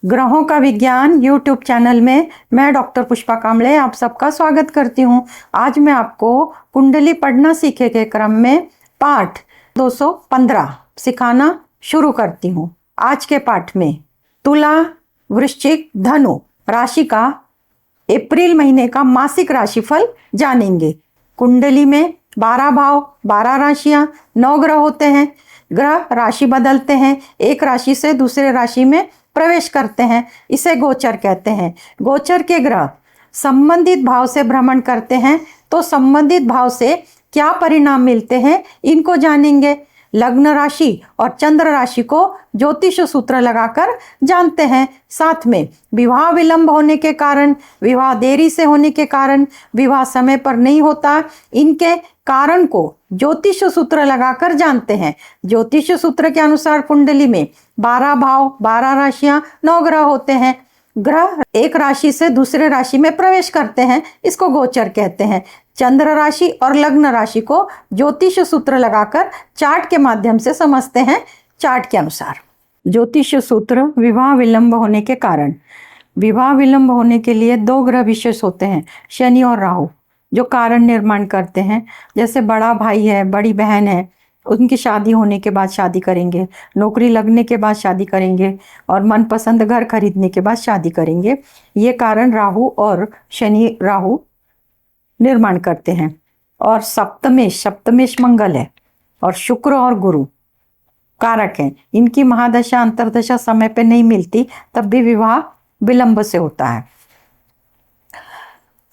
ग्रहों का विज्ञान यूट्यूब चैनल में मैं डॉक्टर पुष्पा कांबळे आप सबका स्वागत करती हूँ। आज मैं आपको कुंडली पढ़ना सीखे के क्रम में पाठ 215 सिखाना शुरू करती हूँ। आज के पाठ में तुला, वृश्चिक, धनु राशि का अप्रैल महीने का मासिक राशिफल जानेंगे। कुंडली में 12 भाव, 12 राशियां, 9 ग्रह होते हैं। ग्रह राशि बदलते हैं, एक राशि से दूसरे राशि में प्रवेश करते हैं, इसे गोचर कहते हैं। गोचर के ग्रह संबंधित भाव से भ्रमण करते हैं तो संबंधित भाव से क्या परिणाम मिलते हैं इनको जानेंगे। लग्न राशि और चंद्र राशि को ज्योतिष सूत्र लगाकर जानते हैं। साथ में विवाह विलंब होने के कारण, विवाह देरी से होने के कारण, विवाह समय पर नहीं होता, इनके कारण को ज्योतिष सूत्र लगाकर जानते हैं। ज्योतिष सूत्र के अनुसार कुंडली में 12 भाव, 12 राशियां, 9 ग्रह होते हैं। ग्रह एक राशि से दूसरे राशि में प्रवेश करते हैं, इसको गोचर कहते हैं। चंद्र राशि और लग्न राशि को ज्योतिष सूत्र लगाकर चार्ट के माध्यम से समझते हैं। चार्ट के अनुसार ज्योतिष सूत्र विवाह विलंब होने के कारण, विवाह विलंब होने के लिए 2 ग्रह विशेष होते हैं, शनि और राहु, जो कारण निर्माण करते हैं। जैसे बड़ा भाई है, बड़ी बहन है, उनकी शादी होने के बाद शादी करेंगे, नौकरी लगने के बाद शादी करेंगे और मनपसंद घर खरीदने के बाद शादी करेंगे। ये कारण राहु और शनि राहु निर्माण करते हैं। और सप्तमेश मंगल है और शुक्र और गुरु कारक हैं। इनकी महादशा अंतरदशा समय पे नहीं मिलती, तब भी विवाह विलंब से होता है।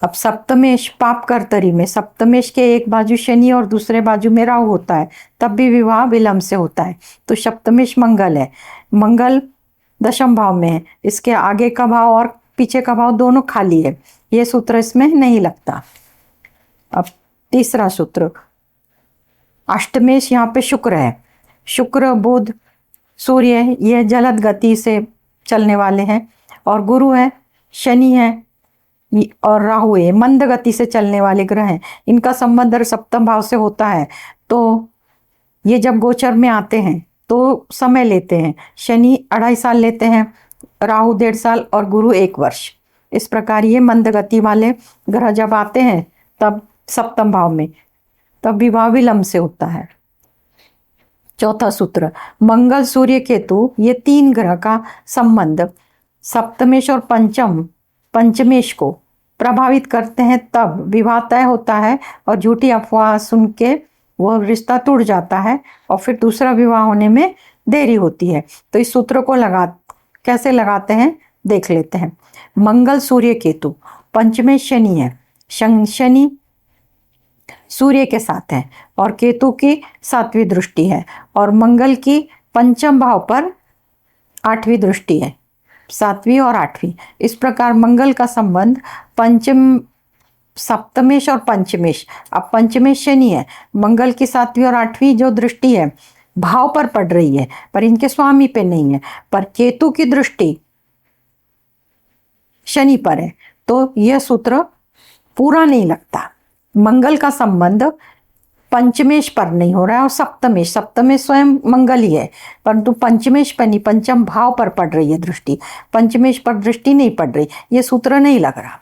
अब सप्तमेश पाप कर्तरी में सप्तमेश के एक बाजू शनि और दूसरे बाजू में राहु होता है, तब भी विवाह विलंब से होता है। तो सप्तमेश मंगल है, मंगल दशम भाव में है, इसके आगे का भाव और पीछे का भाव दोनों खाली है, ये सूत्र इसमें नहीं लगता। अब तीसरा सूत्र अष्टमेश, यहाँ पे शुक्र है, शुक्र बुध सूर्य ये जलद गति से चलने वाले हैं, और गुरु है, शनि है और राहु है, मंद गति से चलने वाले ग्रह हैं। इनका संबंध सप्तम भाव से होता है, तो ये जब गोचर में आते हैं तो समय लेते हैं। शनि 2.5 साल लेते हैं, राहु 1.5 साल और गुरु 1 वर्ष। इस प्रकार ये मंद गति वाले ग्रह जब आते हैं तब सप्तम भाव में, तब विवाह विलंब से होता है। चौथा सूत्र मंगल सूर्य केतु, ये 3 ग्रह का संबंध सप्तमेश और पंचमेश को प्रभावित करते हैं, तब विवाह तय होता है और झूठी अफवाह सुन के वो रिश्ता टूट जाता है और फिर दूसरा विवाह होने में देरी होती है। तो इस सूत्र को कैसे लगाते हैं देख लेते हैं। मंगल सूर्य केतु, पंचमेश शनि है, शनि सूर्य के साथ है और केतु की 7वीं दृष्टि है, और मंगल की पंचम भाव पर 8वीं दृष्टि है, 7वीं और 8वीं। इस प्रकार मंगल का संबंध सप्तमेश और पंचमेश। अब पंचमेश शनि है, मंगल की 7वीं और 8वीं जो दृष्टि है भाव पर पड़ रही है, पर इनके स्वामी पे नहीं है, पर केतु की दृष्टि शनि पर है, तो यह सूत्र पूरा नहीं लगता। मंगल का संबंध पंचमेश पर नहीं हो रहा है, और सप्तमेश स्वयं मंगल ही है, परंतु पंचमेश पर नहीं, पंचम भाव पर पड़ रही है दृष्टि, पंचमेश पर दृष्टि नहीं पड़ रही, ये सूत्र नहीं लग रहा।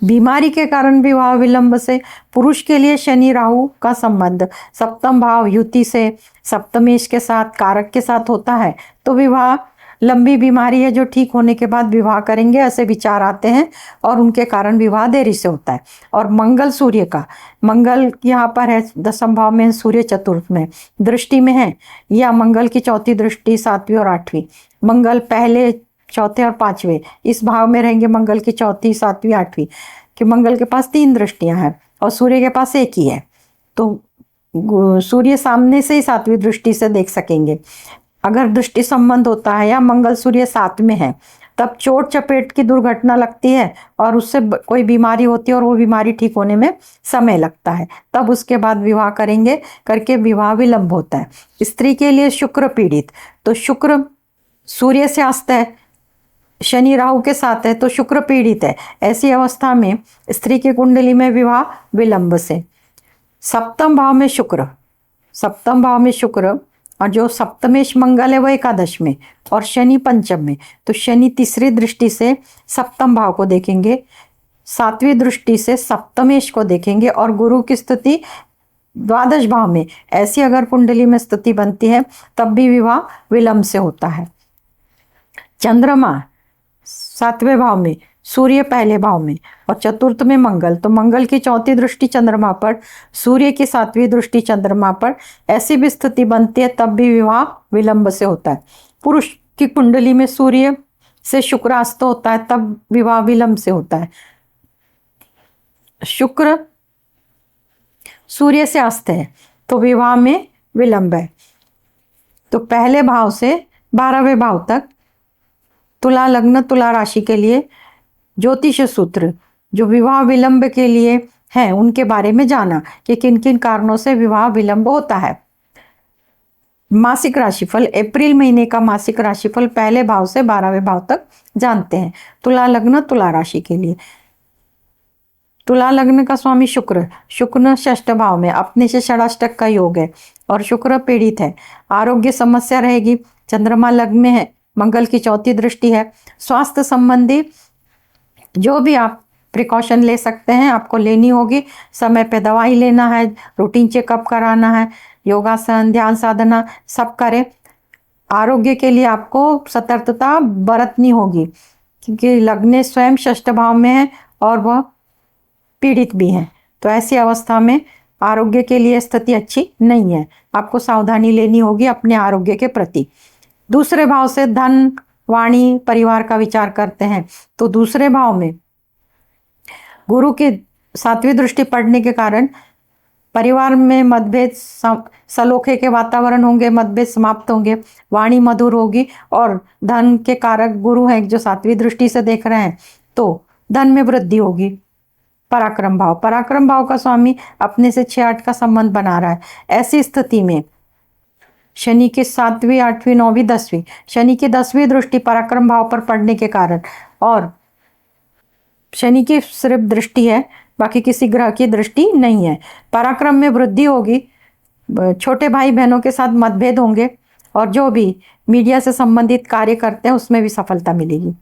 बीमारी के कारण विवाह विलंब से, पुरुष के लिए शनि राहु का संबंध सप्तम भाव युति से सप्तमेश के साथ कारक के साथ होता है, तो विवाह लंबी बीमारी है जो ठीक होने के बाद विवाह करेंगे ऐसे विचार आते हैं, और उनके कारण विवाह देरी से होता है। और मंगल सूर्य का, मंगल यहाँ पर है 10वें भाव में, सूर्य चतुर्थ में दृष्टि में है, या मंगल की 4थी दृष्टि 7वीं और 8वीं, मंगल पहले 4थे और 5वें इस भाव में रहेंगे, मंगल की 4थी 7वीं 8वीं, कि मंगल के पास 3 दृष्टियां हैं और सूर्य के पास 1 ही है, तो सूर्य सामने से ही 7वीं दृष्टि से देख सकेंगे। अगर दृष्टि संबंध होता है या मंगल सूर्य 7 में है, तब चोट चपेट की दुर्घटना लगती है और उससे कोई बीमारी होती है और वो बीमारी ठीक होने में समय लगता है, तब उसके बाद विवाह करेंगे, करके विवाह विलंब होता है। स्त्री के लिए शुक्र पीड़ित, तो शुक्र सूर्य से अस्त है, शनि राहु के साथ है, तो शुक्र पीड़ित है। ऐसी अवस्था में स्त्री की कुंडली में विवाह विलंब से। सप्तम भाव में शुक्र और जो सप्तमेश मंगल है वो एकादश में और शनि पंचम में। तो शनि तीसरी दृष्टि से सप्तम भाव को देखेंगे, सातवीं दृष्टि से सप्तमेश को देखेंगे और गुरु की स्थिति द्वादश भाव में। ऐसी अगर कुंडली में स्थिति बनती है तब भी विवाह विलंब से होता है। चंद्रमा सातवें भाव में, सूर्य पहले भाव में और चतुर्थ में मंगल, तो मंगल की चौथी दृष्टि चंद्रमा पर, सूर्य की सातवीं दृष्टि चंद्रमा पर, ऐसी भी स्थिति बनती है तब भी विवाह विलंब से होता है। पुरुष की कुंडली में सूर्य से शुक्र अस्त होता है तब विवाह विलंब से होता है। शुक्र सूर्य से अस्त है तो विवाह में विलंब है। तो पहले भाव से 12वें भाव तक तुला लग्न तुला राशि के लिए ज्योतिष सूत्र जो विवाह विलंब के लिए हैं उनके बारे में जाना कि किन किन कारणों से विवाह विलंब होता है। मासिक राशिफल, अप्रैल महीने का मासिक राशिफल पहले भाव से 12वें भाव तक जानते हैं। तुला लग्न तुला राशि के लिए, तुला लग्न का स्वामी शुक्र, शुक्र षष्ठ भाव में अपने से षडाष्टक का योग है और शुक्र पीड़ित है, आरोग्य समस्या रहेगी। चंद्रमा लग्न में है, मंगल की चौथी दृष्टि है। स्वास्थ्य संबंधी जो भी आप प्रिकॉशन ले सकते हैं आपको लेनी होगी। समय पे दवाई लेना है, रूटीन चेकअप कराना है, योगासन ध्यान साधना सब करें। आरोग्य के लिए आपको सतर्कता बरतनी होगी क्योंकि लग्न स्वयं षष्ठ भाव में है और वह पीड़ित भी हैं। तो ऐसी अवस्था में आरोग्य के लिए स्थिति अच्छी नहीं है, आपको सावधानी लेनी होगी अपने आरोग्य के प्रति। दूसरे भाव से धन वाणी परिवार का विचार करते हैं तो दूसरे भाव में गुरु की सातवीं दृष्टि पड़ने के कारण परिवार में मतभेद सलोखे के वातावरण होंगे, मतभेद समाप्त होंगे, वाणी मधुर होगी और धन के कारक गुरु हैं जो सातवीं दृष्टि से देख रहे हैं तो धन में वृद्धि होगी। पराक्रम भाव, पराक्रम भाव का स्वामी अपने से 6-8 का संबंध बना रहा है। ऐसी स्थिति में शनि की 7वीं 8वीं 9वीं 10वीं, शनि की 10वीं दृष्टि पराक्रम भाव पर पड़ने के कारण, और शनि की सिर्फ दृष्टि है बाकी किसी ग्रह की दृष्टि नहीं है, पराक्रम में वृद्धि होगी। छोटे भाई बहनों के साथ मतभेद होंगे और जो भी मीडिया से संबंधित कार्य करते हैं उसमें भी सफलता मिलेगी।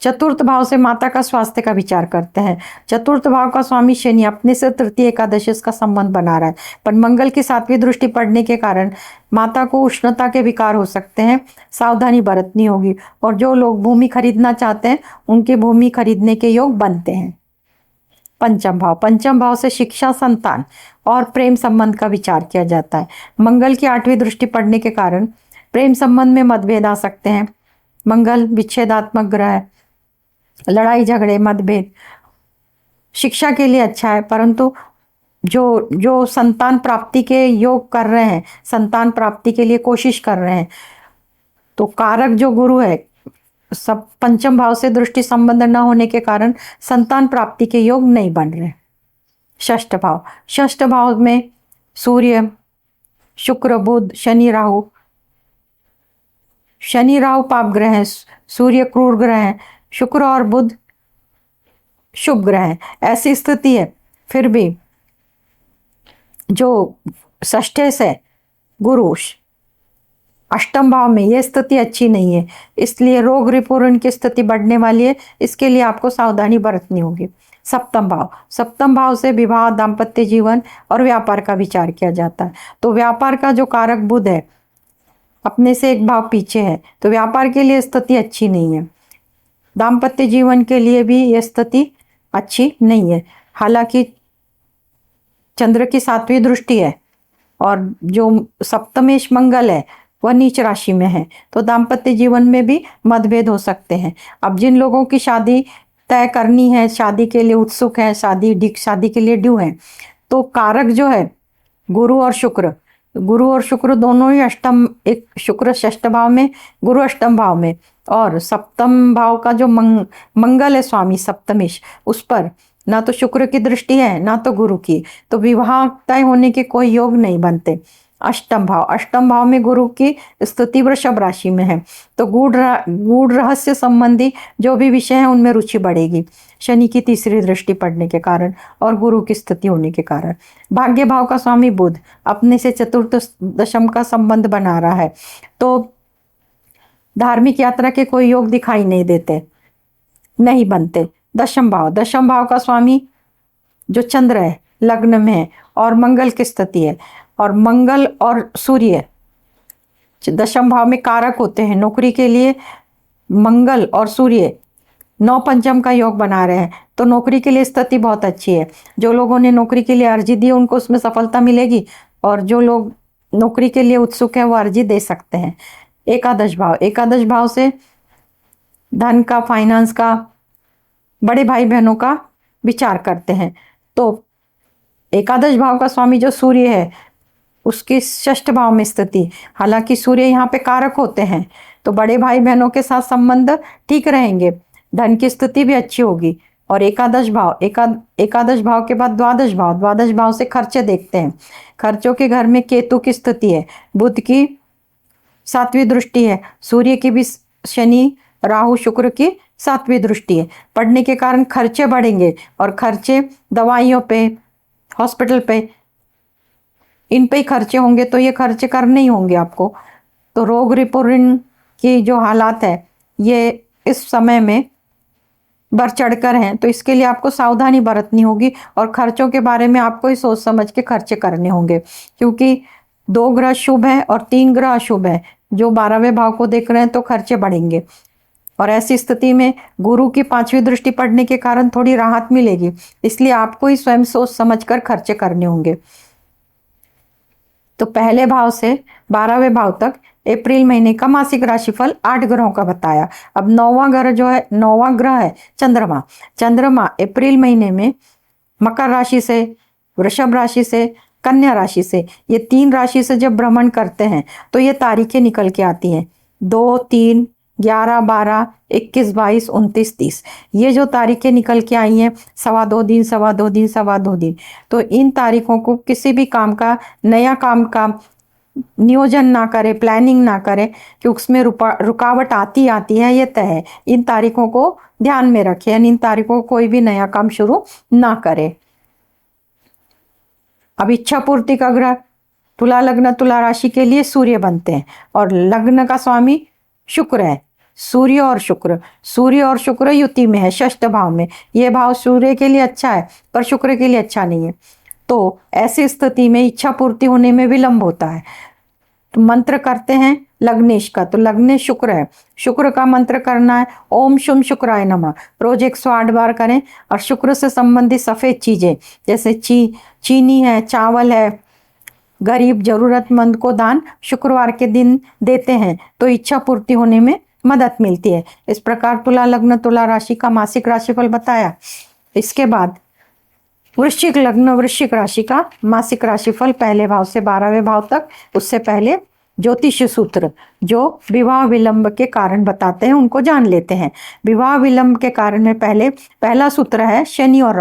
चतुर्थ भाव से माता का स्वास्थ्य का विचार करते हैं। चतुर्थ भाव का स्वामी शनि अपने से तृतीय एकादशी का संबंध बना रहा है, पर मंगल की 7वीं दृष्टि पड़ने के कारण माता को उष्णता के विकार हो सकते हैं, सावधानी बरतनी होगी। और जो लोग भूमि खरीदना चाहते हैं उनके भूमि खरीदने के योग बनते हैं। पंचम भाव, पंचम भाव से शिक्षा संतान और प्रेम संबंध का विचार किया जाता है। मंगल की 8वीं दृष्टि पड़ने के कारण प्रेम संबंध में मतभेद आ सकते हैं। मंगल विच्छेदात्मक ग्रह है, लड़ाई झगड़े मतभेद। शिक्षा के लिए अच्छा है परंतु जो संतान प्राप्ति के योग कर रहे हैं, संतान प्राप्ति के लिए कोशिश कर रहे हैं तो कारक जो गुरु है सब पंचम भाव से दृष्टि संबंध न होने के कारण संतान प्राप्ति के योग नहीं बन रहे। षष्ठ भाव, षष्ठ भाव में सूर्य शुक्र बुध शनि राहु, शनि राहु पाप ग्रह है, सूर्य क्रूर ग्रह है, शुक्र और बुध शुभ ग्रह है। ऐसी स्थिति है फिर भी जो षष्ठे से गुरु अष्टम भाव में यह स्थिति अच्छी नहीं है, इसलिए रोग रिपुरण की स्थिति बढ़ने वाली है, इसके लिए आपको सावधानी बरतनी होगी। सप्तम भाव, सप्तम भाव से विवाह दाम्पत्य जीवन और व्यापार का विचार किया जाता है। तो व्यापार का जो कारक बुध है अपने से एक भाव पीछे है तो व्यापार के लिए स्थिति अच्छी नहीं है। दाम्पत्य जीवन के लिए भी यह स्थिति अच्छी नहीं है। हालांकि चंद्र की 7वीं दृष्टि है और जो सप्तमेश मंगल है वह नीच राशि में है तो दाम्पत्य जीवन में भी मतभेद हो सकते हैं। अब जिन लोगों की शादी तय करनी है, शादी के लिए उत्सुक है, शादी के लिए ड्यू है, तो कारक जो है गुरु और शुक्र दोनों ही अष्टम, एक शुक्र षष्ठ भाव में, गुरु अष्टम भाव में, और सप्तम भाव का जो मंगल है स्वामी सप्तमेश, उस पर ना तो शुक्र की दृष्टि है ना तो गुरु की, तो विवाह तय होने के कोई योग नहीं बनते। अष्टम भाव में गुरु की स्थिति वृषभ राशि में है, तो गूढ़ रहस्य संबंधी जो भी विषय है उनमें रुचि बढ़ेगी शनि की तीसरी दृष्टि पड़ने के कारण और गुरु की स्थिति होने के कारण। भाग्य भाव का स्वामी बुध अपने से चतुर्थ दशम का संबंध बना रहा है, तो धार्मिक यात्रा के कोई योग दिखाई नहीं देते, नहीं बनते। दशम भाव का स्वामी जो चंद्र है लग्न में है और मंगल की स्थिति है, और मंगल और सूर्य दशम भाव में कारक होते हैं नौकरी के लिए। मंगल और सूर्य 9 पंचम का योग बना रहे हैं, तो नौकरी के लिए स्थिति बहुत अच्छी है। जो लोगों ने नौकरी के लिए अर्जी दी उनको उसमें सफलता मिलेगी, और जो लोग नौकरी के लिए उत्सुक है वो अर्जी दे सकते हैं। एकादश भाव से धन का, फाइनेंस का, बड़े भाई बहनों का विचार करते हैं। तो एकादश भाव का स्वामी जो सूर्य है उसके षष्ठ भाव में स्थिति, हालांकि सूर्य यहाँ पे कारक होते हैं, तो बड़े भाई बहनों के साथ संबंध ठीक रहेंगे, धन की स्थिति भी अच्छी होगी। और एकादश भाव के बाद द्वादश भाव से खर्चे देखते हैं। खर्चों के घर में केतु की स्थिति है, बुध की 7वीं दृष्टि है, सूर्य की भी, शनि राहु शुक्र की 7वीं दृष्टि है। पढ़ने के कारण खर्चे बढ़ेंगे, और खर्चे दवाइयों पे, हॉस्पिटल पे, इन पे ही खर्चे होंगे, तो ये खर्चे करने ही होंगे आपको। तो रोग ऋण की जो हालात है ये इस समय में बढ़ चढ़कर हैं, तो इसके लिए आपको सावधानी बरतनी होगी, और खर्चों के बारे में आपको ही सोच समझ के खर्चे करने होंगे, क्योंकि 2 ग्रह शुभ है और 3 ग्रह अशुभ है जो 12वें भाव को देख रहे हैं, तो खर्चे बढ़ेंगे। और ऐसी स्थिति में गुरु की 5वीं दृष्टि पड़ने के कारण थोड़ी राहत मिलेगी, इसलिए आपको ही स्वयं सोच समझकर खर्चे करने होंगे। तो पहले भाव से 12वें भाव तक अप्रैल महीने का मासिक राशिफल 8 ग्रहों का बताया। अब 9वां ग्रह है चंद्रमा अप्रैल महीने में मकर राशि से, वृषभ राशि से, कन्या राशि से, ये 3 राशि से जब भ्रमण करते हैं तो ये तारीखें निकल के आती हैं 2, 3, 11, 12, 21, 22, 29, 30। ये जो तारीखें निकल के आई हैं, सवा दो दिन, तो इन तारीखों को किसी भी काम का, नया काम का नियोजन ना करें, प्लानिंग ना करें, कि उसमें रुकावट आती है, ये तय है। इन तारीखों को ध्यान में रखें, यानी इन तारीखों को कोई भी नया काम शुरू ना करें। अब इच्छा पूर्ति का ग्रह तुला लग्न, तुला राशि के लिए सूर्य बनते हैं, और लग्न का स्वामी शुक्र है। सूर्य और शुक्र युति में है, षष्ठ भाव में। यह भाव सूर्य के लिए अच्छा है पर शुक्र के लिए अच्छा नहीं है, तो ऐसी स्थिति में इच्छा पूर्ति होने में विलंब होता है। तो मंत्र करते हैं लग्नेश का, तो लग्नेश शुक्र है, शुक्र का मंत्र करना है ओम शुम शुक्राय नमः, रोज 108 बार करें। और शुक्र से संबंधित सफ़ेद चीज़ें जैसे चीनी है, चावल है, गरीब जरूरतमंद को दान शुक्रवार के दिन देते हैं, तो इच्छा पूर्ति होने में मदद मिलती है। इस प्रकार तुला लग्न, तुला राशि का मासिक राशिफल बताया। इसके बाद वृश्चिक लग्न, वृश्चिक राशि का मासिक राशिफल पहले भाव से 12वें भाव तक। उससे पहले ज्योतिष सूत्र जो विवाह विलंब के कारण बताते हैं उनको जान लेते हैं। विवाह विलंब के कारण में पहला सूत्र है शनि और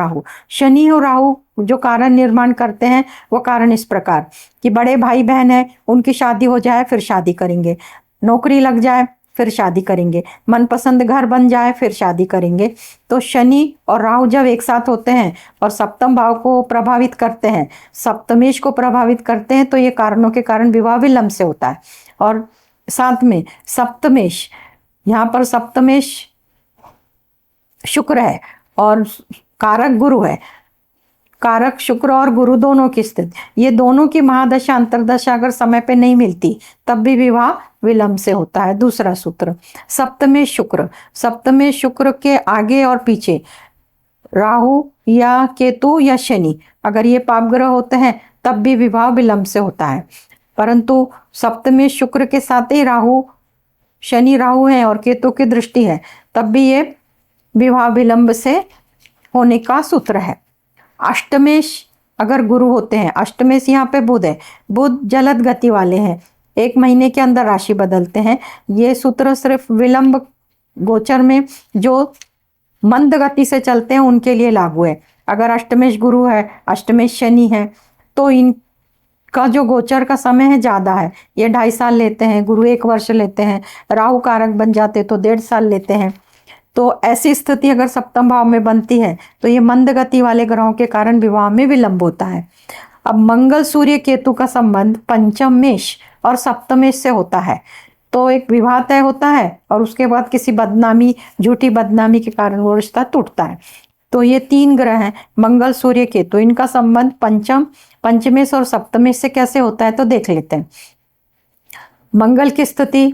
राहु जो कारण निर्माण करते हैं वो कारण इस प्रकार कि बड़े भाई बहन है, उनकी शादी हो जाए फिर शादी करेंगे, नौकरी लग जाए फिर शादी करेंगे, मनपसंद घर बन जाए फिर शादी करेंगे। तो शनि और राहु जब एक साथ होते हैं और सप्तम भाव को प्रभावित करते हैं, सप्तमेश को प्रभावित करते हैं, तो ये कारणों के कारण विवाह विलंब से होता है। और साथ में सप्तमेश, यहाँ पर सप्तमेश शुक्र है और कारक गुरु है, कारक शुक्र और गुरु दोनों की स्थिति, ये दोनों की महादशा अंतरदशा अगर समय पे नहीं मिलती तब भी विवाह विलंब से होता है। दूसरा सूत्र सप्तमेश शुक्र के आगे और पीछे राहु या केतु या शनि अगर ये पापग्रह होते हैं तब भी विवाह विलंब से होता है। परंतु सप्तमेश शुक्र के साथ ही शनि राहु है और केतु की दृष्टि है, तब भी ये विवाह विलंब से होने का सूत्र है। अष्टमेश अगर गुरु होते हैं, अष्टमेश यहाँ पे बुध है, बुध जलद गति वाले हैं, 1 महीने के अंदर राशि बदलते हैं। ये सूत्र सिर्फ विलंब गोचर में जो मंद गति से चलते हैं उनके लिए लागू है। अगर अष्टमेश गुरु है, अष्टमेश शनि है, तो इन का जो गोचर का समय है ज़्यादा है, ये 2.5 साल लेते हैं, गुरु 1 वर्ष लेते हैं, राहु कारक बन जाते तो 1.5 साल लेते हैं। तो ऐसी स्थिति अगर सप्तम भाव में बनती है तो ये मंद गति वाले ग्रहों के कारण विवाह में विलंब होता है। अब मंगल सूर्य केतु का संबंध पंचम मेष और सप्तम मेष से होता है, तो एक विवाह तय होता है और उसके बाद किसी बदनामी, झूठी बदनामी के कारण वो रिश्ता टूटता है। तो ये 3 ग्रह हैं, मंगल सूर्य केतु, इनका संबंध पंचमेश और सप्तमेश से कैसे होता है तो देख लेते हैं। मंगल की स्थिति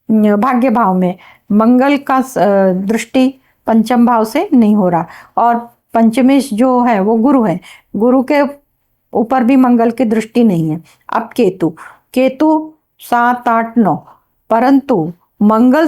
भाग्य भाव में, मंगल का दृष्टि पंचम भाव से नहीं हो रहा, और पंचमेश जो है वो गुरु है, गुरु के ऊपर भी मंगल की दृष्टि नहीं है। अब केतु 7, 8, 9, परंतु मंगल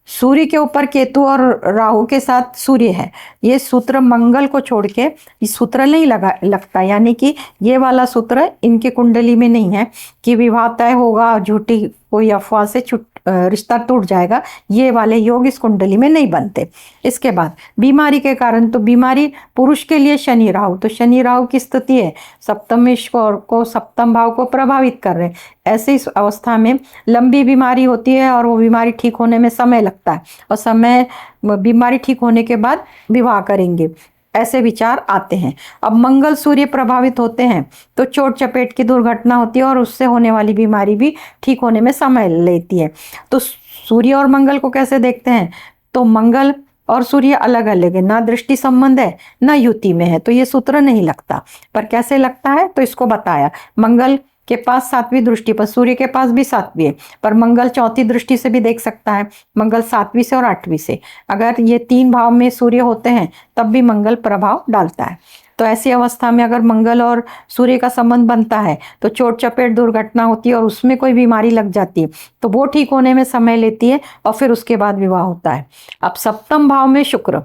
सूर्य के ऊपर केतु और राहु के साथ सूर्य है। ये सूत्र मंगल को छोड़ के ये सूत्र नहीं लगता, यानी कि ये वाला सूत्र इनके कुंडली में नहीं है कि विवाह तय होगा, झूठी कोई अफवाह से रिश्ता टूट जाएगा, ये वाले योग इस कुंडली में नहीं बनते। इसके बाद बीमारी के कारण, तो बीमारी पुरुष के लिए शनि राहु, तो शनि राहु की स्थिति है सप्तमेश को सप्तम भाव को प्रभावित कर रहे हैं। ऐसी इस अवस्था में लंबी बीमारी होती है और वो बीमारी ठीक होने में समय लगता है, और बीमारी ठीक होने के बाद विवाह करेंगे, ऐसे विचार आते हैं। अब मंगल सूर्य प्रभावित होते हैं तो चोट चपेट की दुर्घटना होती है और उससे होने वाली बीमारी भी ठीक होने में समय लेती है। तो सूर्य और मंगल को कैसे देखते हैं, तो मंगल और सूर्य अलग अलग है, ना दृष्टि संबंध है ना युति में है, तो ये सूत्र नहीं लगता। पर कैसे लगता है तो इसको बताया, मंगल के पास 7वीं दृष्टि पर, सूर्य के पास भी 7वीं है, पर मंगल 4थी दृष्टि से भी देख सकता है, मंगल 7वीं से और 8वीं से। अगर ये 3 भाव में सूर्य होते हैं तब भी मंगल प्रभाव डालता है। तो ऐसी अवस्था में अगर मंगल और सूर्य का संबंध बनता है तो चोट चपेट दुर्घटना होती है और उसमें कोई बीमारी लग जाती है, तो वो ठीक होने में समय लेती है और फिर उसके बाद विवाह होता है। अब सप्तम भाव में शुक्र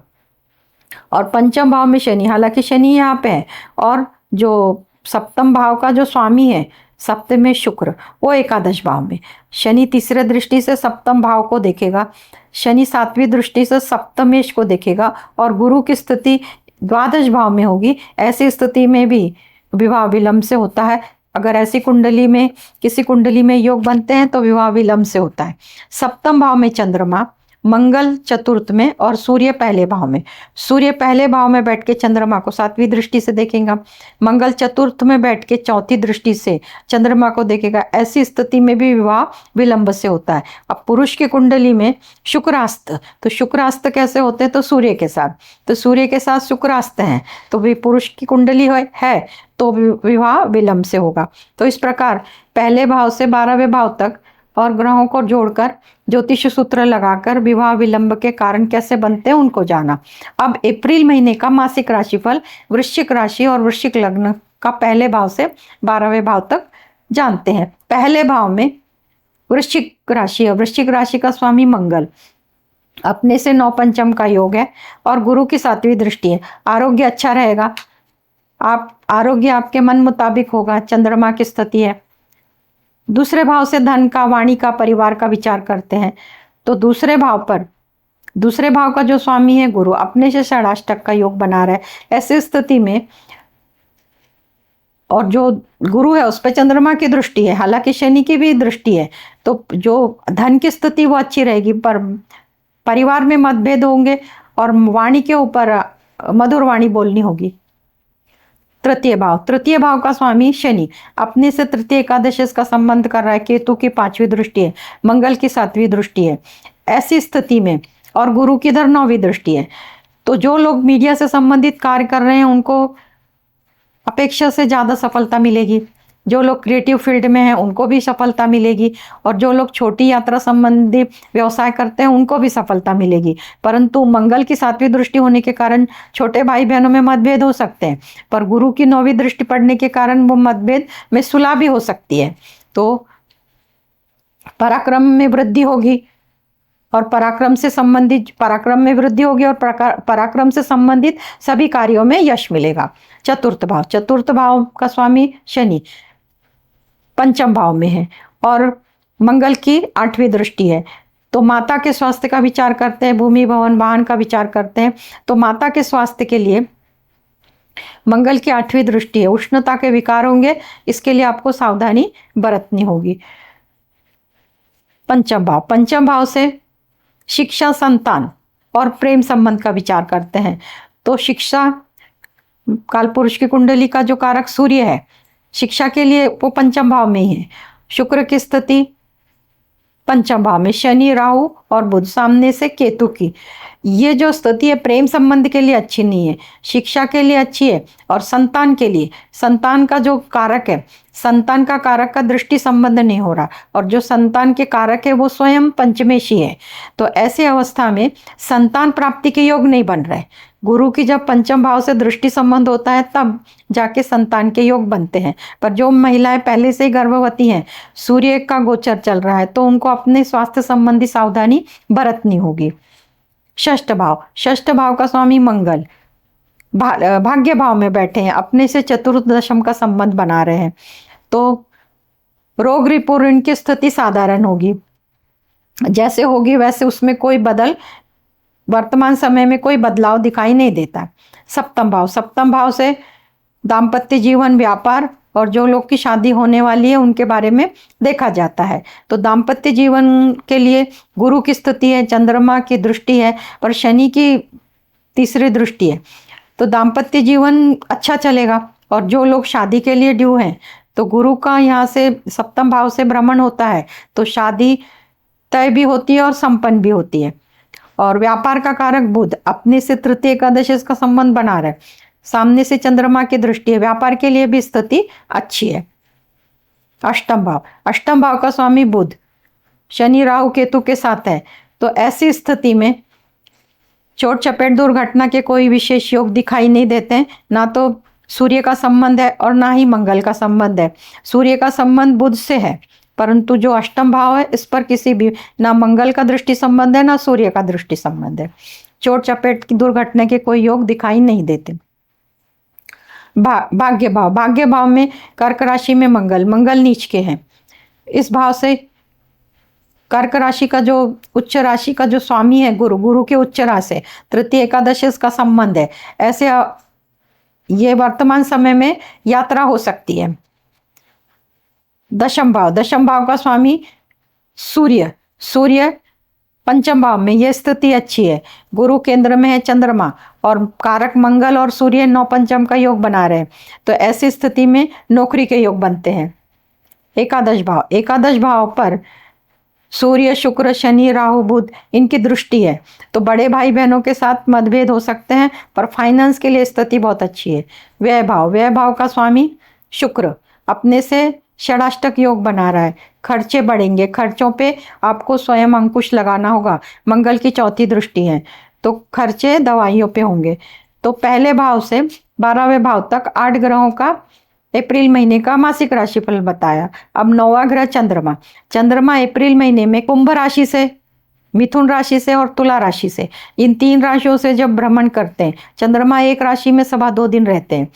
और पंचम भाव में शनि, हालांकि शनि यहाँ पे है, और जो सप्तम भाव का जो स्वामी है सप्तम में शुक्र, वो एकादश भाव में। शनि तीसरे दृष्टि से सप्तम भाव को देखेगा, शनि 7वीं दृष्टि से सप्तमेश को देखेगा, और गुरु की स्थिति द्वादश भाव में होगी। ऐसी स्थिति में भी विवाह विलंब से होता है। अगर ऐसी कुंडली में किसी कुंडली में योग बनते हैं तो विवाह विलंब से होता है। सप्तम भाव में चंद्रमा, मंगल चतुर्थ में और सूर्य पहले भाव में। सूर्य पहले भाव में बैठ के चंद्रमा को 7वीं दृष्टि से देखेगा, मंगल चतुर्थ में बैठ के 4थी दृष्टि से चंद्रमा को देखेगा। ऐसी स्थिति में भी विवाह विलंब से होता है। अब पुरुष की कुंडली में शुक्रास्त, तो शुक्रास्त कैसे होते हैं तो सूर्य के साथ, तो सूर्य के साथ शुक्रास्त हैं, तो भी पुरुष की कुंडली है तो विवाह विलंब से होगा। तो इस प्रकार पहले भाव से 12वें भाव तक और ग्रहों को जोड़कर ज्योतिष सूत्र लगाकर विवाह विलंब के कारण कैसे बनते हैं उनको जाना। अब अप्रैल महीने का मासिक राशिफल वृश्चिक राशि और वृश्चिक लग्न का पहले भाव से 12वें भाव तक जानते हैं। पहले भाव में वृश्चिक राशि है, वृश्चिक राशि का स्वामी मंगल, अपने से 9 पंचम का योग है और गुरु की 7वीं दृष्टि है। आरोग्य अच्छा रहेगा, आरोग्य आपके मन मुताबिक होगा, चंद्रमा की स्थिति है। दूसरे भाव से धन का, वाणी का, परिवार का विचार करते हैं, तो दूसरे भाव का जो स्वामी है गुरु, अपने से षडाष्टक का योग बना रहा है। ऐसी स्थिति में और जो गुरु है उस पर चंद्रमा की दृष्टि है, हालांकि शनि की भी दृष्टि है, तो जो धन की स्थिति वो अच्छी रहेगी, पर परिवार में मतभेद होंगे और वाणी के ऊपर मधुर वाणी बोलनी होगी। तृतीय भाव का स्वामी शनि, अपने से तृतीय एकादश का संबंध कर रहा है, केतु की 5वीं दृष्टि है, मंगल की 7वीं दृष्टि है। ऐसी स्थिति में और गुरु की इधर 9वीं दृष्टि है, तो जो लोग मीडिया से संबंधित कार्य कर रहे हैं उनको अपेक्षा से ज़्यादा सफलता मिलेगी, जो लोग क्रिएटिव फील्ड में हैं उनको भी सफलता मिलेगी, और जो लोग छोटी यात्रा संबंधी व्यवसाय करते हैं उनको भी सफलता मिलेगी। परंतु मंगल की 7वीं दृष्टि होने के कारण छोटे भाई बहनों में मतभेद हो सकते हैं, पर गुरु की 9वीं दृष्टि पड़ने के कारण वो मतभेद में सुलह भी हो सकती है। तो पराक्रम में वृद्धि होगी और पराक्रम में वृद्धि होगी और पराक्रम से संबंधित सभी कार्यों में यश मिलेगा। चतुर्थ भाव का स्वामी शनि पंचम भाव में है और मंगल की 8वीं दृष्टि है, तो माता के स्वास्थ्य का विचार करते हैं, भूमि भवन वाहन का विचार करते हैं। तो माता के स्वास्थ्य के लिए मंगल की 8वीं दृष्टि है, उष्णता के विकार होंगे, इसके लिए आपको सावधानी बरतनी होगी। पंचम भाव, पंचम भाव से शिक्षा, संतान और प्रेम संबंध का विचार करते हैं। तो शिक्षा, कालपुरुष की कुंडली का जो कारक सूर्य है, शिक्षा के लिए वो पंचम भाव में ही है। शुक्र की स्थिति पंचम भाव में, शनि, राहु और बुध, सामने से केतु की। ये जो स्थिति है प्रेम संबंध के लिए अच्छी नहीं है, शिक्षा के लिए अच्छी है। और संतान के लिए, संतान का जो कारक है, संतान का कारक का दृष्टि संबंध नहीं हो रहा, और जो संतान के कारक है वो स्वयं पंचमेशी है। तो ऐसी अवस्था में संतान प्राप्ति के योग नहीं बन रहे। गुरु की जब पंचम भाव से दृष्टि संबंध होता है तब जाके संतान के योग बनते हैं। पर जो महिलाएं पहले से ही गर्भवती हैं, सूर्य का गोचर चल रहा है, तो उनको अपने स्वास्थ्य संबंधी सावधानी बरतनी होगी। षष्ठ भाव, षष्ठ भाव का स्वामी मंगल भाग्य भाव में बैठे हैं, अपने से चतुर्थ दशम का संबंध बना रहे हैं। तो रोग रिपु ऋण की स्थिति साधारण होगी, जैसे होगी वैसे उसमें कोई वर्तमान समय में कोई बदलाव दिखाई नहीं देता। सप्तम भाव, सप्तम भाव से दाम्पत्य जीवन, व्यापार और जो लोग की शादी होने वाली है उनके बारे में देखा जाता है। तो दाम्पत्य जीवन के लिए गुरु की स्थिति है, चंद्रमा की दृष्टि है, पर शनि की तीसरी दृष्टि है। तो दाम्पत्य जीवन अच्छा चलेगा। और जो लोग शादी के लिए ड्यू हैं, तो गुरु का यहाँ से सप्तम भाव से भ्रमण होता है, तो शादी तय भी होती है और संपन्न भी होती है। और व्यापार का कारक बुध अपने से तृतीय एकादश का संबंध बना रहे, सामने से चंद्रमा की दृष्टि है, व्यापार के लिए भी स्थिति अच्छी है। अष्टम भाव, अष्टम भाव का स्वामी बुध शनि राहु केतु के साथ है। तो ऐसी स्थिति में चोट चपेट दुर्घटना के कोई विशेष योग दिखाई नहीं देते। ना तो सूर्य का संबंध है और ना ही मंगल का संबंध है। सूर्य का संबंध बुध से है, परंतु जो अष्टम भाव है इस पर किसी भी ना मंगल का दृष्टि संबंध है ना सूर्य का दृष्टि संबंध है। चोट चपेट की दुर्घटना के कोई योग दिखाई नहीं देते। भाग्य भाव, भाग्य भाव में कर्क राशि में मंगल नीच के हैं। इस भाव से कर्क राशि का जो उच्च राशि का जो स्वामी है गुरु के उच्च राशि से तृतीय एकादश का संबंध है। ऐसे ये वर्तमान समय में यात्रा हो सकती है। दशम भाव, दशम भाव का स्वामी सूर्य पंचम भाव में, यह स्थिति अच्छी है। गुरु केंद्र में है चंद्रमा और कारक मंगल और सूर्य 9 पंचम का योग बना रहे हैं। तो ऐसी स्थिति में नौकरी के योग बनते हैं। एकादश भाव, एकादश भाव पर सूर्य शुक्र शनि राहु बुध इनकी दृष्टि है। तो बड़े भाई बहनों के साथ मतभेद हो सकते हैं, पर फाइनेंस के लिए स्थिति बहुत अच्छी है। व्यय भाव, व्यय भाव का स्वामी शुक्र अपने से षडाष्टक योग बना रहा है। खर्चे बढ़ेंगे, खर्चों पे आपको स्वयं अंकुश लगाना होगा। मंगल की चौथी दृष्टि है, तो खर्चे दवाइयों पे होंगे। तो पहले भाव से 12वें भाव तक 8 ग्रहों का अप्रैल महीने का मासिक राशिफल बताया। अब 9वां ग्रह चंद्रमा अप्रैल महीने में कुंभ राशि से, मिथुन राशि से और तुला राशि से, इन 3 राशियों से जब भ्रमण करते हैं, चंद्रमा एक राशि में 2.25 दिन रहते हैं।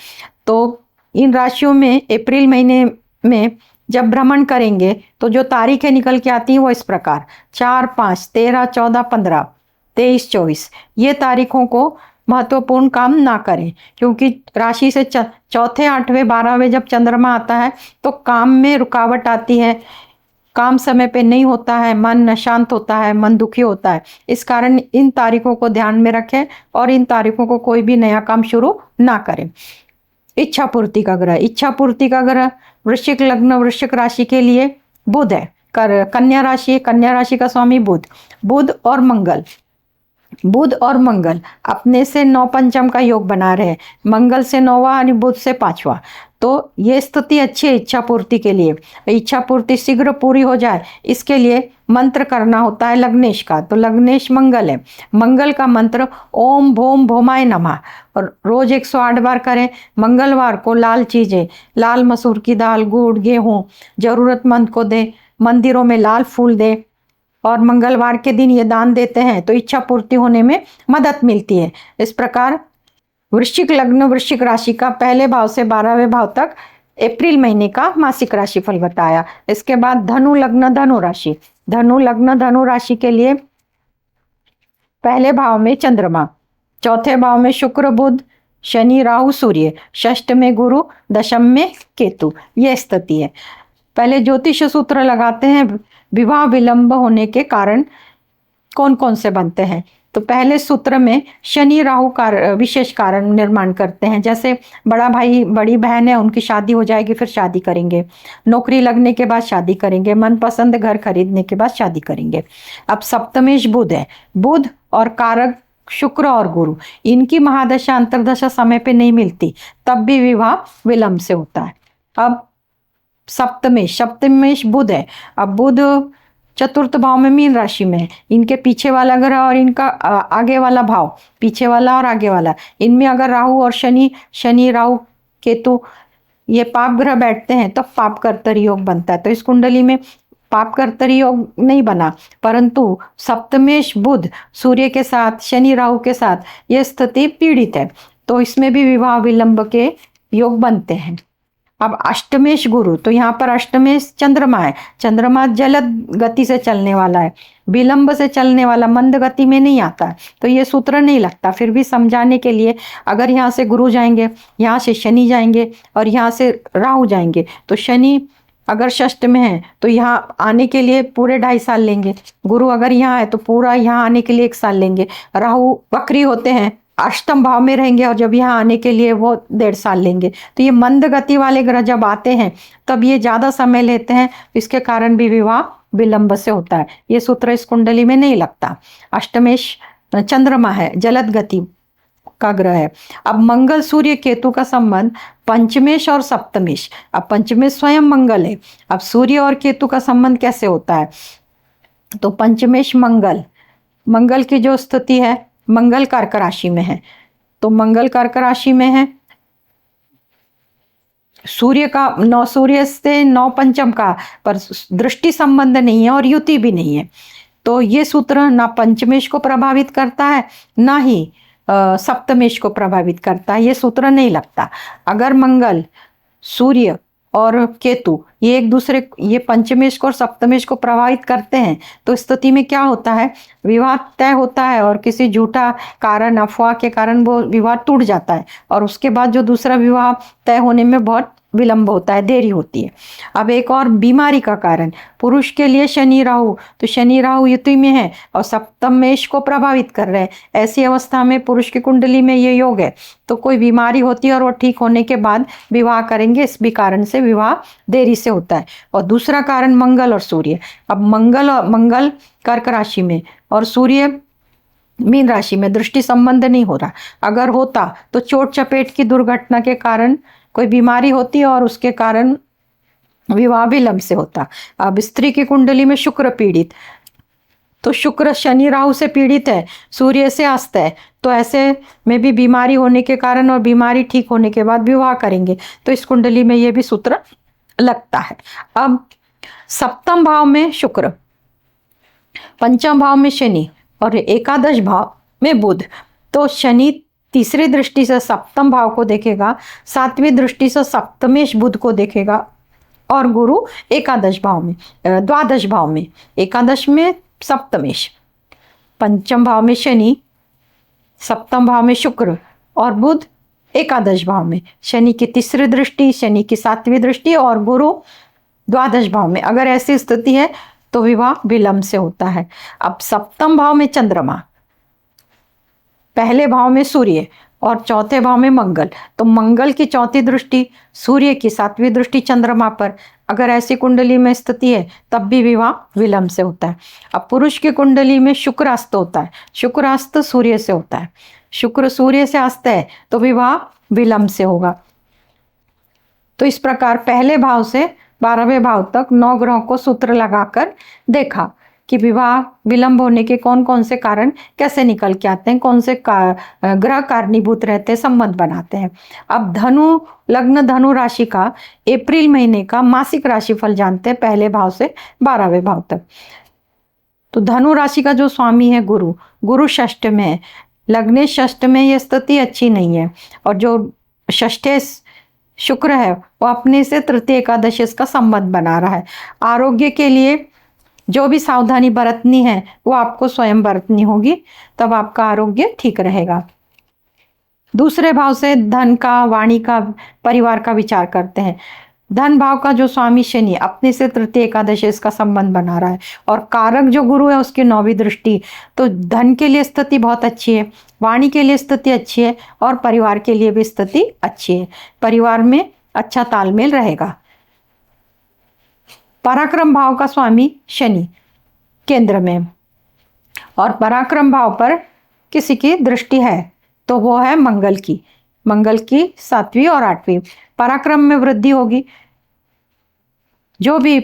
तो इन राशियों में अप्रैल महीने में जब भ्रमण करेंगे तो जो तारीखें निकल के आती हैं वो इस प्रकार 4, 5, 13, 14, 15, 23, 24 ये तारीखों को महत्वपूर्ण काम ना करें, क्योंकि राशि से चौथे 8वें 12वें जब चंद्रमा आता है तो काम में रुकावट आती है, काम समय पे नहीं होता है, मन अशांत होता है, मन दुखी होता है। इस कारण इन तारीखों को ध्यान में रखें और इन तारीखों को कोई भी नया काम शुरू ना करें। इच्छा पूर्ति का ग्रह, इच्छा पूर्ति का ग्रह वृश्चिक लग्न वृश्चिक राशि के लिए बुध है। कन्या राशि का स्वामी बुध और मंगल अपने से 9 पंचम का योग बना रहे हैं। मंगल से 9वां और बुध से 5वां। तो ये स्थिति अच्छी है इच्छा पूर्ति के लिए। इच्छा पूर्ति शीघ्र पूरी हो जाए इसके लिए मंत्र करना होता है लग्नेश का। तो लग्नेश मंगल है, मंगल का मंत्र ओम भोम भोमाय नमः और रोज 108 बार करें। मंगलवार को लाल चीजें, लाल मसूर की दाल, गुड़, गेहूं जरूरतमंद को दे, मंदिरों में लाल फूल दे और मंगलवार के दिन ये दान देते हैं तो इच्छा पूर्ति होने में मदद मिलती है। इस प्रकार वृश्चिक लग्न वृश्चिक राशि का पहले भाव से 12वें भाव तक अप्रैल महीने का मासिक राशिफल बताया। इसके बाद धनु लग्न धनु राशि के लिए पहले भाव में चंद्रमा, चौथे भाव में शुक्र बुध, शनि राहु सूर्य, षष्ठ में गुरु, दशम में केतु, यह स्थिति है। पहले ज्योतिष सूत्र लगाते हैं विवाह विलंब होने के कारण कौन कौन से बनते हैं। तो पहले सूत्र में शनि राहु का विशेष कारण निर्माण करते हैं। जैसे बड़ा भाई बड़ी बहन है, उनकी शादी हो जाएगी, फिर शादी करेंगे, नौकरी लगने के बाद शादी करेंगे, मनपसंद घर खरीदने के बाद शादी करेंगे। अब सप्तमेश बुध है, बुध और कारक शुक्र और गुरु, इनकी महादशा अंतरदशा समय पे नहीं मिलती, तब भी विवाह विलंब से होता है। अब सप्तमेश बुध है। अब बुध चतुर्थ भाव में मीन राशि में है, इनके पीछे वाला ग्रह और इनका आगे वाला भाव, पीछे वाला और आगे वाला, इनमें अगर राहु और शनि राहु केतु ये पाप ग्रह बैठते हैं तो पाप कर्तरी योग बनता है। तो इस कुंडली में पाप कर्तरी योग नहीं बना, परंतु सप्तमेश बुध सूर्य के साथ शनि राहु के साथ ये स्थिति पीड़ित है, तो इसमें भी विवाह विलंब के योग बनते हैं। अब अष्टमेश गुरु, तो यहाँ पर अष्टमेश चंद्रमा है, चंद्रमा जलद गति से चलने वाला है, विलंब से चलने वाला, मंद गति में नहीं आता है, तो ये सूत्र नहीं लगता। फिर भी समझाने के लिए, अगर यहाँ से गुरु जाएंगे, यहाँ से शनि जाएंगे और यहाँ से राहु जाएंगे, तो शनि अगर षष्ठ में है तो यहाँ आने के लिए पूरे 2.5 साल लेंगे, गुरु अगर यहाँ है तो पूरा यहाँ आने के लिए 1 साल लेंगे, राहु वक्री होते हैं, अष्टम भाव में रहेंगे और जब यहाँ आने के लिए वो 1.5 साल लेंगे। तो ये मंद गति वाले ग्रह जब आते हैं तब ये ज़्यादा समय लेते हैं, इसके कारण भी विवाह विलंब से होता है। ये सूत्र इस कुंडली में नहीं लगता। अष्टमेश चंद्रमा है, जलद गति का ग्रह है। अब मंगल सूर्य केतु का संबंध पंचमेश और सप्तमेश, अब पंचमेश स्वयं मंगल है, अब सूर्य और केतु का संबंध कैसे होता है। तो पंचमेश मंगल की जो स्थिति है, मंगल कर्क राशि में है, तो मंगल कर्क राशि में है, सूर्य का 9 सूर्य से 9 पंचम का, पर दृष्टि संबंध नहीं है और युति भी नहीं है, तो ये सूत्र ना पंचमेश को प्रभावित करता है ना ही सप्तमेश को प्रभावित करता है, ये सूत्र नहीं लगता। अगर मंगल सूर्य और केतु ये एक दूसरे, ये पंचमेश को और सप्तमेश को प्रभावित करते हैं, तो स्थिति में क्या होता है, विवाह तय होता है और किसी झूठा कारण, अफवाह के कारण वो विवाह टूट जाता है और उसके बाद जो दूसरा विवाह तय होने में बहुत विलंब होता है, देरी होती है। अब एक और बीमारी का कारण, पुरुष के लिए शनि राहु, तो शनि राहु युति में है और सप्तमेश को प्रभावित कर रहे हैं, ऐसी अवस्था में पुरुष की कुंडली में ये योग है, तो कोई बीमारी होती है और वो ठीक होने के बाद विवाह करेंगे, इस भी कारण से विवाह देरी से होता है। और दूसरा कारण मंगल और सूर्य, अब मंगल कर्क राशि में और सूर्य मीन राशि में, दृष्टि संबंध नहीं हो रहा, अगर होता तो चोट चपेट की दुर्घटना के कारण कोई बीमारी होती और उसके कारण विवाह विलंब से होता। अब स्त्री की कुंडली में शुक्र पीड़ित, तो शुक्र शनि राहु से पीड़ित है, सूर्य से अस्त है, तो ऐसे में भी बीमारी होने के कारण और बीमारी ठीक होने के बाद विवाह करेंगे, तो इस कुंडली में ये भी सूत्र लगता है। अब सप्तम भाव में शुक्र, पंचम भाव में शनि और एकादश भाव में बुध, तो शनि तीसरी दृष्टि से सप्तम भाव को देखेगा, सातवीं दृष्टि से सप्तमेश बुध को देखेगा और गुरु एकादश भाव में, द्वादश भाव में, एकादश में सप्तमेश, पंचम भाव में शनि, सप्तम भाव में शुक्र और बुध एकादश भाव में, शनि की तीसरी दृष्टि, शनि की सातवीं दृष्टि और गुरु द्वादश भाव में, अगर ऐसी स्थिति है तो विवाह विलंब से होता है। अब सप्तम भाव में चंद्रमा, पहले भाव में सूर्य और चौथे भाव में मंगल, तो मंगल की चौथी दृष्टि, सूर्य की सातवीं दृष्टि चंद्रमा पर, अगर ऐसी कुंडली में स्थिति है तब भी विवाह विलंब से होता है। अब पुरुष की कुंडली में शुक्रास्त होता है, शुक्रास्त सूर्य से होता है, शुक्र सूर्य से अस्त है तो विवाह विलंब से होगा। तो इस प्रकार पहले भाव से 12वें भाव तक 9 ग्रहों को सूत्र लगाकर देखा कि विवाह विलंब होने के कौन कौन से कारण कैसे निकल के आते हैं, कौन से ग्रह कारणीभूत रहते हैं, संबंध बनाते हैं। अब धनु लग्न धनु राशि का अप्रैल महीने का मासिक राशिफल जानते हैं, पहले भाव से 12वें भाव तक। तो धनु राशि का जो स्वामी है गुरु, गुरु षष्ठ में है, लग्ने षष्ठ में ये स्थिति अच्छी नहीं है, और जो षष्ठे शुक्र है वो अपने से तृतीय एकादशी का संबंध बना रहा है। आरोग्य के लिए जो भी सावधानी बरतनी है वो आपको स्वयं बरतनी होगी, तब आपका आरोग्य ठीक रहेगा। दूसरे भाव से धन का, वाणी का, परिवार का विचार करते हैं। धन भाव का जो स्वामी शनि अपने से तृतीय एकादश इसका संबंध बना रहा है, और कारक जो गुरु है उसकी 9वीं दृष्टि, तो धन के लिए स्थिति बहुत अच्छी है, वाणी के लिए स्थिति अच्छी है, और परिवार के लिए भी स्थिति अच्छी है। परिवार में अच्छा तालमेल रहेगा। पराक्रम भाव का स्वामी शनि केंद्र में, और पराक्रम भाव पर किसी की दृष्टि है तो वो है मंगल की। मंगल की 7वीं और 8वीं। पराक्रम में वृद्धि होगी। जो भी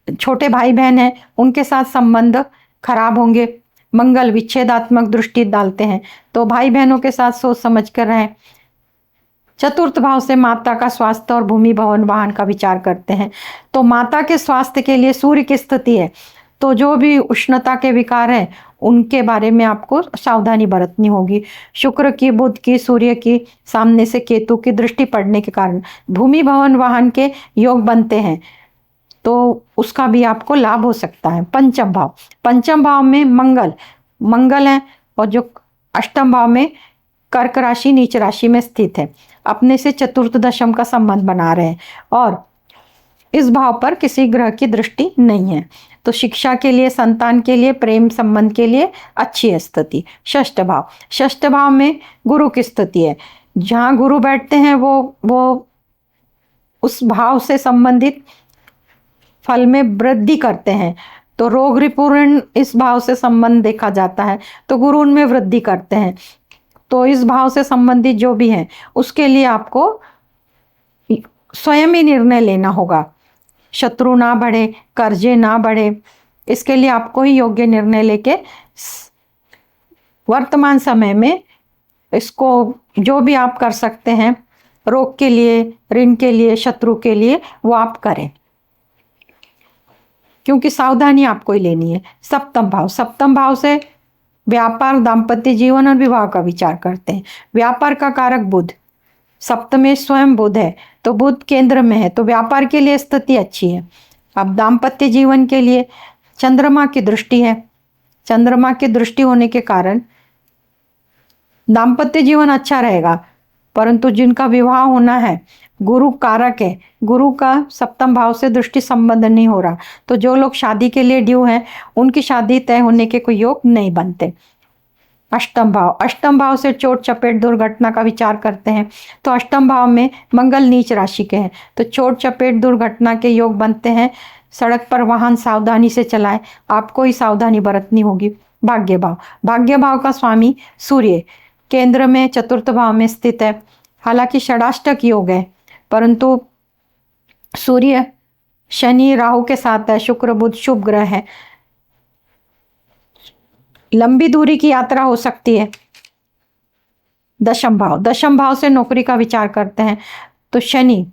छोटे भाई बहन हैं उनके साथ संबंध खराब होंगे। मंगल विच्छेदात्मक दृष्टि डालते हैं, तो भाई बहनों के साथ सोच समझ कर रहें। चतुर्थ भाव से माता का स्वास्थ्य और भूमि भवन वाहन का विचार करते हैं, तो माता के स्वास्थ्य के लिए सूर्य की स्थिति है, तो जो भी उष्णता के विकार हैं उनके बारे में आपको सावधानी बरतनी होगी। शुक्र की, बुध की, सूर्य की, सामने से केतु की दृष्टि पड़ने के कारण भूमि भवन वाहन के योग बनते हैं, तो उसका भी आपको लाभ हो सकता है। पंचम भाव, पंचम भाव में मंगल है, और जो अष्टम भाव में कर्क राशि नीच राशि में स्थित है, अपने से चतुर्थ दशम का संबंध बना रहे हैं, और इस भाव पर किसी ग्रह की दृष्टि नहीं है, तो शिक्षा के लिए, संतान के लिए, प्रेम संबंध के लिए अच्छी है स्थिति। षष्ठ भाव में गुरु की स्थिति है। जहाँ गुरु बैठते हैं वो उस भाव से संबंधित फल में वृद्धि करते हैं, तो रोग रिपूर्ण इस भाव से संबंध देखा जाता है, तो गुरु उनमें वृद्धि करते हैं। तो इस भाव से संबंधित जो भी है उसके लिए आपको स्वयं ही निर्णय लेना होगा। शत्रु ना बढ़े, कर्जे ना बढ़े, इसके लिए आपको ही योग्य निर्णय लेके वर्तमान समय में इसको जो भी आप कर सकते हैं रोग के लिए, ऋण के लिए, शत्रु के लिए, वो आप करें, क्योंकि सावधानी आपको ही लेनी है। सप्तम भाव से व्यापार, दाम्पत्य जीवन और विवाह का विचार करते हैं। व्यापार का कारक बुध, सप्तमें स्वयं बुध है, तो बुध केंद्र में है, तो व्यापार के लिए स्थिति अच्छी है। अब दाम्पत्य जीवन के लिए चंद्रमा की दृष्टि है। चंद्रमा की दृष्टि होने के कारण दाम्पत्य जीवन अच्छा रहेगा, परंतु जिनका विवाह होना है, गुरु कारक है, गुरु का सप्तम भाव से दृष्टि संबंध नहीं हो रहा, तो जो लोग शादी के लिए ड्यू हैं उनकी शादी तय होने के कोई योग नहीं बनते। अष्टम भाव से चोट चपेट दुर्घटना का विचार करते हैं, तो अष्टम भाव में मंगल नीच राशि के हैं, तो चोट चपेट दुर्घटना के योग बनते हैं। सड़क पर वाहन सावधानी से चलाएं, आपको ही सावधानी बरतनी होगी। भाग्य भाव का स्वामी सूर्य केंद्र में चतुर्थ भाव में स्थित है। हालांकि षडाष्टक योग है, परंतु सूर्य शनि राहु के साथ है, शुक्र बुध शुभ ग्रह है, लंबी दूरी की यात्रा हो सकती है। दशम भाव से नौकरी का विचार करते हैं, तो शनि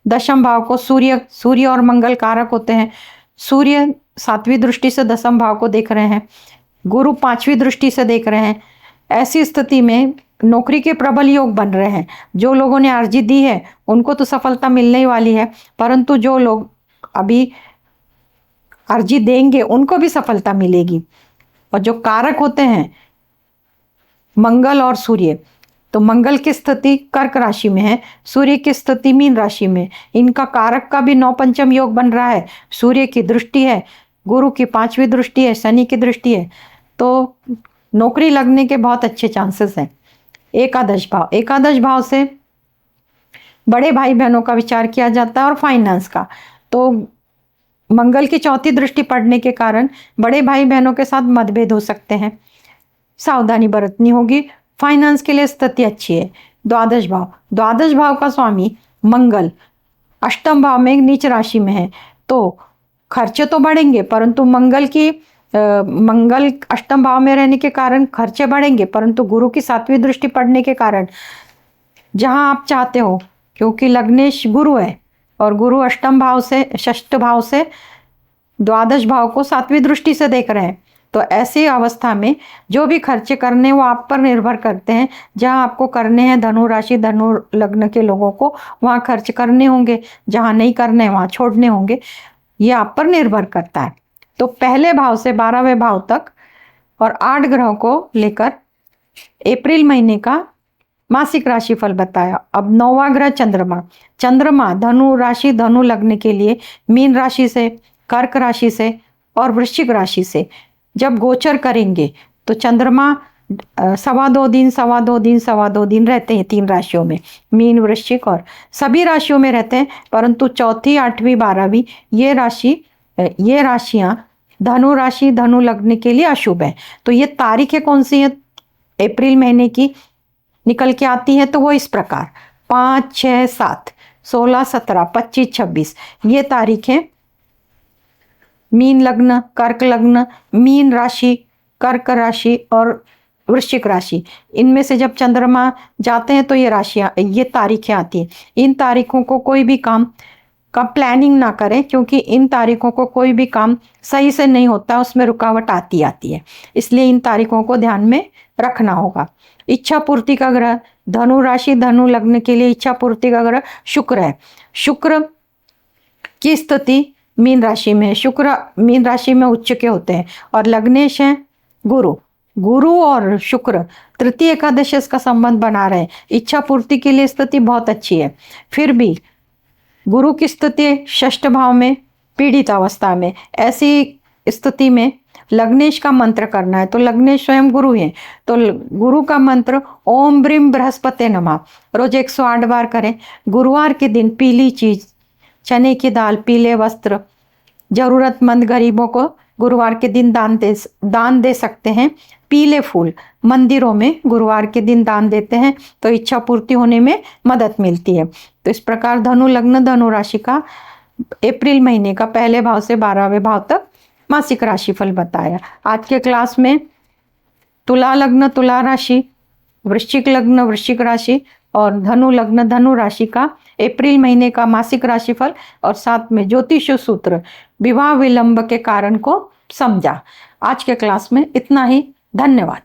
दशम भाव को, सूर्य और मंगल कारक होते हैं। सूर्य 7वीं दृष्टि से दशम भाव को देख रहे हैं, गुरु 5वीं दृष्टि से देख रहे हैं। ऐसी स्थिति में नौकरी के प्रबल योग बन रहे हैं। जो लोगों ने अर्जी दी है उनको तो सफलता मिलने ही वाली है, परंतु जो लोग अभी अर्जी देंगे उनको भी सफलता मिलेगी। और जो कारक होते हैं मंगल और सूर्य, तो मंगल की स्थिति कर्क राशि में है, सूर्य की स्थिति मीन राशि में, इनका कारक का भी 9 पंचम योग बन रहा है। सूर्य की दृष्टि है, गुरु की 5वीं दृष्टि है, शनि की दृष्टि है, तो नौकरी लगने के बहुत अच्छे चांसेस हैं। एकादश भाव से बड़े भाई बहनों का विचार किया जाता है और फाइनेंस का, तो मंगल की 4थी दृष्टि पड़ने के कारण बड़े भाई बहनों के साथ मतभेद हो सकते हैं, सावधानी बरतनी होगी। फाइनेंस के लिए स्थिति अच्छी है। द्वादश भाव का स्वामी मंगल अष्टम भाव में नीच राशि में है, तो खर्चे तो बढ़ेंगे, परंतु मंगल अष्टम भाव में रहने के कारण खर्चे बढ़ेंगे, परंतु गुरु की 7वीं दृष्टि पड़ने के कारण जहां आप चाहते हो, क्योंकि लग्नेश गुरु है और गुरु अष्टम भाव से, षष्ठ भाव से द्वादश भाव को 7वीं दृष्टि से देख रहे हैं, तो ऐसी अवस्था में जो भी खर्चे करने वो आप पर निर्भर करते हैं। जहां आपको करने हैं, धनु राशि धनु लग्न के लोगों को वहां खर्च करने होंगे, जहां नहीं करने वहां छोड़ने होंगे, ये आप पर निर्भर करता है। तो पहले भाव से 12वें भाव तक और 8 ग्रहों को लेकर अप्रैल महीने का मासिक राशिफल बताया। अब 9वां ग्रह चंद्रमा। चंद्रमा धनु राशि, धनु लग्न के लिए मीन राशि से, कर्क राशि से और वृश्चिक राशि से जब गोचर करेंगे तो चंद्रमा 2.25 दिन रहते हैं 3 राशियों में, मीन, वृश्चिक और सभी राशियों में रहते हैं, परंतु चौथी, 8वीं, 12वीं ये राशियां धनु राशि, धनु लग्न के लिए अशुभ है। तो ये तारीखें कौन सी है अप्रैल महीने की निकल के आती है, तो वो इस प्रकार 5, 6, 7, 16, 17, 25, 26 ये तारीखें मीन लग्न, कर्क लग्न, मीन राशि, कर्क राशि और वृश्चिक राशि, इनमें से जब चंद्रमा जाते हैं तो ये तारीखें आती हैं। इन तारीखों को कोई भी काम का प्लानिंग ना करें, क्योंकि इन तारीखों को कोई भी काम सही से नहीं होता, उसमें रुकावट आती है। इसलिए इन तारीखों को ध्यान में रखना होगा। इच्छा पूर्ति का ग्रह धनु राशि, धनु लग्न के लिए इच्छा पूर्ति का ग्रह शुक्र है। शुक्र की स्थिति मीन राशि में है। शुक्र मीन राशि में उच्च के होते हैं और लग्नेश हैं गुरु और शुक्र तृतीय एकादश का संबंध बना रहे हैं। इच्छा पूर्ति के लिए स्थिति बहुत अच्छी है। फिर भी गुरु की स्थिति षष्ठ भाव में, पीड़ित अवस्था में, ऐसी स्थिति में लग्नेश का मंत्र करना है। तो लग्नेश स्वयं गुरु हैं, तो गुरु का मंत्र ओम ब्रीम बृहस्पति नमः रोज 108 बार करें। गुरुवार के दिन पीली चीज, चने की दाल, पीले वस्त्र जरूरतमंद गरीबों को गुरुवार के दिन दान दे सकते हैं। पीले फूल मंदिरों में गुरुवार के दिन दान देते हैं तो इच्छा पूर्ति होने में मदद मिलती है। तो इस प्रकार धनु लग्न, धनु राशि का अप्रैल महीने का पहले भाव से 12वें भाव तक मासिक राशिफल बताया। आज के क्लास में तुला लग्न, तुला राशि, वृश्चिक लग्न, वृश्चिक राशि और धनु लग्न, धनु राशि का अप्रैल महीने का मासिक राशिफल और साथ में ज्योतिष सूत्र विवाह विलंब के कारण को समझा। आज के क्लास में इतना ही। धन्यवाद।